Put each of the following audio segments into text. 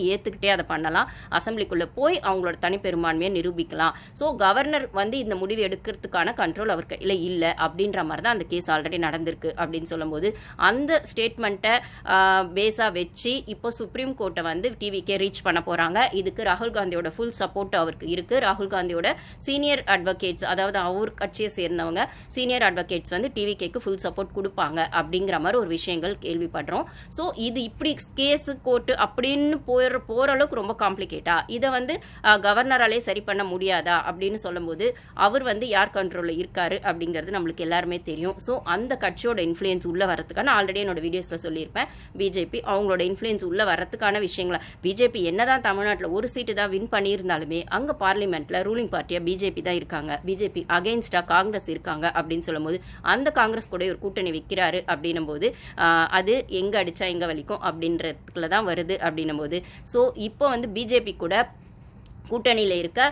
ஏற்றுக்கிட்டே அதை பண்ணலாம். அசம்பிளிக்குள்ளே போய் அவங்களோட தனிப்பெரும்பான்மையை நிரூபிக்கலாம். ஸோ கவர்னர் வந்து இந்த முடிவு எடுக்கிறதுக்கான கண்ட்ரோல் அவர் கையில் இல்லை அப்படின்ற மாதிரி தான் அந்த கேஸ் ஆல்ரெடி நடந்திருக்கு அப்படின்னு சொல்லும்போது அந்த ஸ்டேட்மெண்ட்டை பேஸாக வச்சு இப்போ சுப்ரீம் கோர்ட்டை வந்து டிவிக்கே ரீச் பண்ண போகிறாங்க. இதுக்கு ராகுல் காந்தியோட ஃபுல் சப்போர்ட் அவருக்கு இருக்குது. ராகுல் காந்தியோட சீனியர் அட்வொகேட்ஸ், அதாவது அவர் கட்சியை சேர்ந்தவங்க சீனியர் அட்வொகேட்ஸ் வந்து டிவிகேக்கு ஃபுல் சப்போர்ட் கொடுப்பாங்க அப்படிங்கிற மாதிரி ஒரு விஷயங்கள் கேள்விப்படுறோம். ஸோ இது இப்படி கேஸு கோர்ட்டு அப்படின்னு போற அளவுக்கு ரொம்ப காம்ப்ளிகேட்டா, இதை வந்து கவர்னராலே சரி பண்ண முடியாதா அப்படின்னு சொல்லும்போது அவர் வந்து யார் கண்ட்ரோலில் இருக்காரு அப்படிங்கிறது நம்மளுக்கு எல்லாருமே தெரியும். ஸோ அந்த கட்சியோட இன்ஃப்ளூயன்ஸ் உள்ள வரதுக்கான ஆல்ரெடி என்னோட வீடியோஸில் சொல்லியிருப்பேன். பிஜேபி அவங்களோட இன்ஃப்ளூயன்ஸ் உள்ள வரதுக்கான விஷயங்களா, பிஜேபி என்னதான் தமிழ்நாட்டில் ஒரு சீட்டு தான் வின் பண்ணியிருந்தாலுமே அங்கே பார்லிமெண்ட்ல ரூலிங் பார்ட்டியா பிஜேபி தான் இருக்காங்க. பிஜேபி அகெயின்ஸ்டா காங்கிரஸ் இருக்காங்க அப்படின்னு சொல்லும்போது அந்த காங்கிரஸ் கூட ஒரு கூட்டணி வைக்கிறாரு அப்படின்னும் போது அது எங்க அடிச்சா எங்க வலிக்கும் அப்படின்றதுல தான் வருது அப்படின்னும் போது ஸோ இப்போ வந்து பிஜேபி கூட கூட்டணியில் இருக்க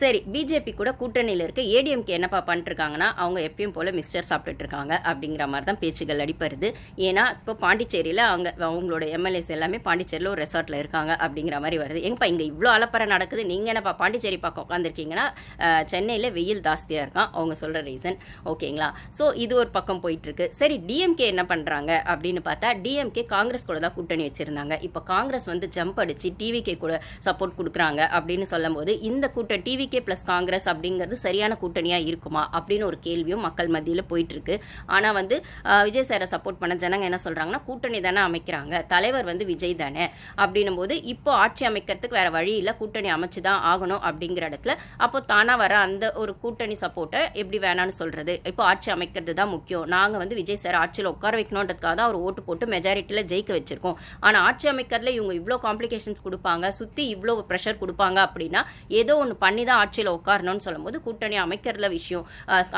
சரி, பிஜேபி கூட கூட்டணியில் இருக்க ஏடிஎம்கே என்னப்பா பண்ணிட்டுருக்காங்கன்னா அவங்க எப்பயும் போல மிக்சர் சாப்பிட்டுட்டு இருக்காங்க அப்படிங்கிற மாதிரி தான் பேச்சுகள் அடிப்படுது. ஏன்னா இப்போ பாண்டிச்சேரியில் அவங்களோட எம்எல்ஏஸ் எல்லாமே பாண்டிச்சேரியில் ஒரு ரெசார்ட்டில் இருக்காங்க அப்படிங்கிற மாதிரி வருது. எங்கப்பா இங்கே இவ்வளோ அலப்பறை நடக்குது, நீங்கள் என்னப்பா பாண்டிச்சேரி பக்கம் உட்காந்துருக்கீங்கன்னா சென்னையில் வெயில் ஜாஸ்தியாக இருக்கான் அவங்க சொல்கிற ரீசன். ஓகேங்களா? ஸோ இது ஒரு பக்கம் போயிட்டுருக்கு. சரி, டிஎம்கே என்ன பண்ணுறாங்க அப்படின்னு பார்த்தா டிஎம்கே காங்கிரஸ் கூட தான் கூட்டணி வச்சுருந்தாங்க. இப்போ காங்கிரஸ் வந்து ஜம்ப் அடித்து டிவிகே கூட சப்போர்ட் கொடுக்குறாங்க அப்படின்னு சொல்லும் போது இந்த கூட்டணி டிவி பிளஸ் காங்கிரஸ் அப்படிங்கிறது சரியான கூட்டணியா இருக்குமா அப்படின்னு ஒரு கேள்வியும் மக்கள் மத்தியில் போயிட்டு இருக்கு. ஆனா வந்து விஜய் சாரை சப்போர்ட் பண்ண ஜனங்க என்ன சொல்றாங்கன்னா கூட்டணி தானே அமைக்கிறாங்க, தலைவர் வந்து விஜய் தானே அப்படின்னும் போது இப்போ ஆட்சி அமைக்கிறதுக்கு வேற வழி இல்லை, கூட்டணி அமைச்சுதான் ஆகணும் அப்படிங்கிற இடத்துல அப்போ தானா வர அந்த ஒரு கூட்டணி சப்போர்ட்டை எப்படி வேணான்னு சொல்றது. இப்போ ஆட்சி அமைக்கிறது தான் முக்கியம், நாங்க வந்து விஜய் சார் ஆட்சியில் உட்கார வைக்கணுன்றதுக்காக தான் அவர் ஓட்டு போட்டு மெஜாரிட்டியில ஜெயிக்க வச்சிருக்கோம். ஆனா ஆட்சி அமைக்கிறதுல இவங்க இவ்வளோ காம்ப்ளிகேஷன்ஸ் கொடுப்பாங்க, சுத்தி இவ்வளோ ப்ரெஷர் கொடுப்பாங்க அப்படின்னா ஏதோ ஒன்று பண்ணி தான் ஆட்சியில் உட்காரணும்னு சொல்லும்போது கூட்டணி அமைக்கிறதுல விஷயம்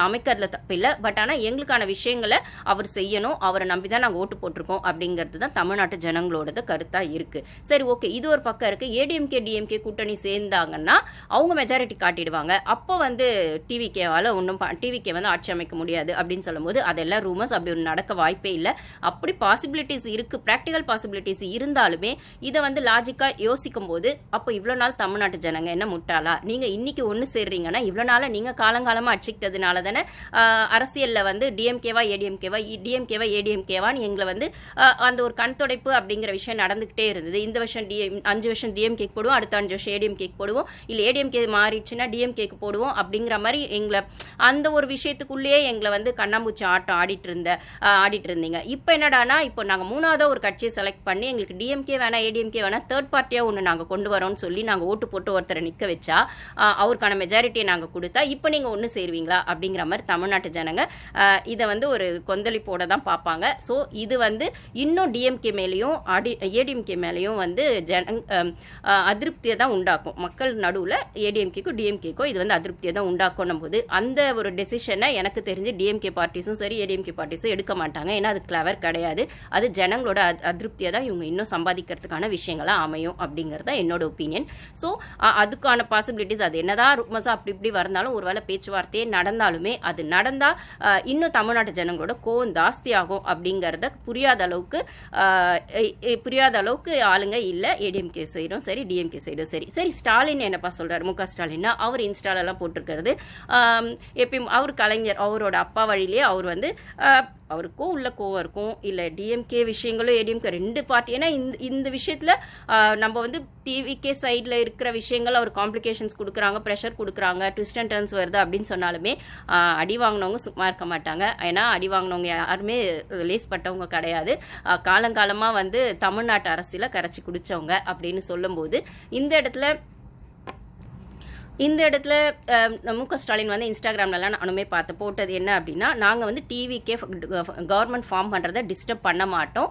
அமைக்கிறதுல தப்பு இல்லை. பட் ஆனால் எங்களுக்கான விஷயங்களை அவர் செய்யணும், அவரை நம்பி தான் நாங்கள் ஓட்டு போட்டிருக்கோம் அப்படிங்கிறது தான் தமிழ்நாட்டு ஜனங்களோட கருத்தாக இருக்கு. சரி, ஓகே, இது ஒரு பக்கம் இருக்கு. ஏடிஎம்கே டிஎம்கே கூட்டணி சேர்ந்தாங்கன்னா அவங்க மெஜாரிட்டி காட்டிடுவாங்க. அப்போ வந்து டிவிகேவால் ஒன்றும் டிவிகே வந்து ஆட்சி அமைக்க முடியாது அப்படின்னு சொல்லும்போது அதெல்லாம் ரூமர்ஸ், அப்படி ஒரு நடக்க வாய்ப்பே இல்லை. அப்படி பாசிபிலிட்டிஸ் இருக்கு, ப்ராக்டிக்கல் பாசிபிலிட்டிஸ் இருந்தாலுமே இதை வந்து லாஜிக்கா யோசிக்கும் போது அப்போ இவ்வளோ நாள் தமிழ்நாட்டு ஜனங்க என்ன முட்டாளா, நீங்க இன்னைக்கு ஒன்று சேர்றீங்கன்னா இவ்வளோ நாள நீங்கள் காலங்காலமாக அடிச்சுக்கிட்டதுனால தானே அரசியலில் வந்து டிஎம்கேவா ஏடிஎம்கேவான்னு எங்களை வந்து அந்த ஒரு கண் துடைப்பு அப்படிங்கிற விஷயம் நடந்துக்கிட்டே இருந்தது. இந்த வருஷம் 5 வருஷம் டிஎம்கேக்கு போடுவோம், அடுத்த 5 வருஷம் ஏடிஎம்கேக்கு போடுவோம், இல்லை ஏடிஎம்கே மாறிடுச்சுன்னா டிஎம்கேக்கு போடுவோம் அப்படிங்கிற மாதிரி எங்களை அந்த ஒரு விஷயத்துக்குள்ளேயே எங்களை வந்து கண்ணாம்பூச்சி ஆட்டம் ஆடிட்டு இருந்தீங்க. இப்போ என்னடானா இப்போ நாங்கள் 3வது ஒரு கட்சியை செலக்ட் பண்ணி எங்களுக்கு டிஎம்கே வேணா ஏடிஎம்கே வேணா தேர்ட் பார்ட்டியாக ஒன்று நாங்கள் கொண்டு வரோம்னு சொல்லி நாங்கள் ஓட்டு போட்டு ஒருத்தரை நிற்க வச்சா அவருக்கான மெஜாரிட்டியை நாங்கள் கொடுத்தா இப்போ நீங்கள் ஒன்று சேருவீங்களா அப்படிங்கிற மாதிரி தமிழ்நாட்டு ஜனங்க இதை வந்து ஒரு கொந்தளிப்போட தான் பார்ப்பாங்க. ஸோ இது வந்து இன்னும் டிஎம்கே மேலேயும் ஏடிஎம்கே மேலேயும் வந்து அதிருப்தியை தான் உண்டாக்கும். மக்கள் நடுவில் ஏடிஎம்கேக்கும் டிஎம்கேக்கும் இது வந்து அதிருப்தியை தான் உண்டாக்கணும் போது அந்த ஒரு டெசிஷனை எனக்கு தெரிஞ்சு டிஎம்கே பார்ட்டிஸும் சரி ஏடிஎம்கே பார்ட்டிஸும் எடுக்க மாட்டாங்க. ஏன்னா அது கிளவர் கிடையாது, அது ஜனங்களோட அதிருப்தியை தான் இவங்க இன்னும் சம்பாதிக்கிறதுக்கான விஷயங்களாக அமையும் அப்படிங்கிறது என்னோட ஒப்பீனியன். ஸோ அதுக்கான பாசிபிலிட்டிஸ் அது என்னதான் ரூமர்ஸா அப்படி இப்படி வரந்தாலும் ஒருவேளை பேச்சுவார்த்தையே நடந்தாலுமே அது நடந்தா இன்னும் தமிழ்நாட்டு ஜனங்களோட கோவம் ஜாஸ்தியாகும் அப்படிங்கிறத புரியாத அளவுக்கு ஆளுங்க இல்லை. ஏடிஎம்கே சைடும் சரி டிஎம்கே சைடும் சரி. சரி, ஸ்டாலின் என்னப்பா சொல்றாரு, முக ஸ்டாலின் அவர் இன்ஸ்டாலெல்லாம் போட்டிருக்கிறது எப்பயும் அவர் கலைஞர் அவரோட அப்பா வழியிலேயே அவர் வந்து அவருக்கும் உள்ள கோவம் இருக்கும், இல்லை டிஎம்கே விஷயங்களும் ஏடிஎம்கே 2 பார்ட்டி. ஏன்னா இந்த விஷயத்தில் நம்ம வந்து டிவிகே சைடில் இருக்கிற விஷயங்கள் அவர் காம்ப்ளிகேஷன்ஸ் கொடுக்குறாங்க, ப்ரெஷர் கொடுக்குறாங்க, ட்விஸ்ட் அண்ட் டர்ன்ஸ் வருது அப்படின்னு சொன்னாலுமே அடி வாங்கினவங்க சும்மா இருக்க மாட்டாங்க. ஏன்னா அடி வாங்கினவங்க யாருமே லேஸ்பட்டவங்க கிடையாது, காலங்காலமாக வந்து தமிழ்நாட்டு அரசியலை கரைச்சி குடித்தவங்க அப்படின்னு சொல்லும்போது இந்த இடத்துல முக ஸ்டாலின் வந்து இன்ஸ்டாகிராம்லலாம் நானுமே பார்த்து போட்டது என்ன அப்படின்னா, நாங்கள் வந்து டிவிக்கே கவர்மெண்ட் ஃபார்ம் பண்ணுறதை டிஸ்டர்ப் பண்ண மாட்டோம்,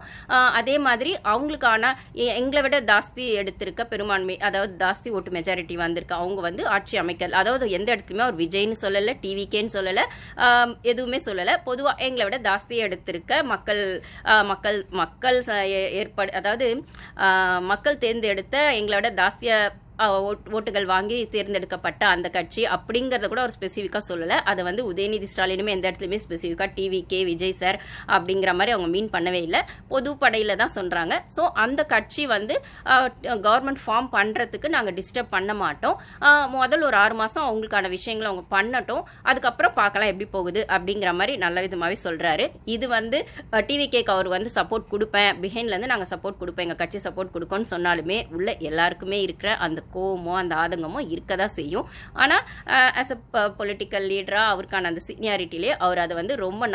அதே மாதிரி அவங்களுக்கான எங்களை விட ஜாஸ்தி எடுத்திருக்க பெரும்பான்மை, அதாவது ஜாஸ்தி ஓட்டு மெஜாரிட்டி வந்திருக்கு அவங்க வந்து ஆட்சி அமைக்க, அதாவது எந்த இடத்துலையுமே அவர் விஜய்னு சொல்லலை, டிவிக்கேன்னு சொல்லலை, எதுவுமே சொல்லலை, பொதுவாக எங்களை விட ஜாஸ்தி எடுத்திருக்க மக்கள் ஏற்பாடு, அதாவது மக்கள் தேர்ந்தெடுத்த எங்களை விட ஜாஸ்தியாக ஓட்டுகள் வாங்கி தேர்ந்தெடுக்கப்பட்ட அந்த கட்சி அப்படிங்கறத கூட அவர் ஸ்பெசிஃபிக்கா சொல்லல. அதை வந்து உதயநிதி ஸ்டாலினுமே எந்த இடத்துலயுமே ஸ்பெசிஃபிக்கா டிவிகே விஜய் சார் அப்படிங்கிற மாதிரி அவங்க மீன் பண்ணவே இல்லை. பொதுப்படையில தான் சொல்றாங்க. ஸோ அந்த கட்சி வந்து கவர்மெண்ட் ஃபார்ம் பண்றதுக்கு நாங்க டிஸ்டர்ப் பண்ண மாட்டோம். முதல் ஒரு 6 மாசம் அவங்களுக்கான விஷயங்களை அவங்க பண்ணட்டும், அதுக்கப்புறம் பார்க்கலாம் எப்படி போகுது அப்படிங்கிற மாதிரி நல்ல விதமாவே சொல்றாரு. இது வந்து டிவிகேக்கு அவர் வந்து சப்போர்ட் கொடுப்பேன், பிஹைண்ட்ல இருந்து நாங்க சப்போர்ட் கொடுப்போம், எங்க கட்சி சப்போர்ட் கொடுக்கோன்னு சொன்னாலுமே உள்ள எல்லாருக்குமே இருக்கிற அந்த கோவமோ அந்த ஆதங்கமோ இருக்கதான் செய்யும். ஆனா ஆஸ் அ பொலிட்டிக்கல் லீடரா அவருக்கான அந்த சீனியாரிட்டிலே அவர் அதை வந்து ரொம்ப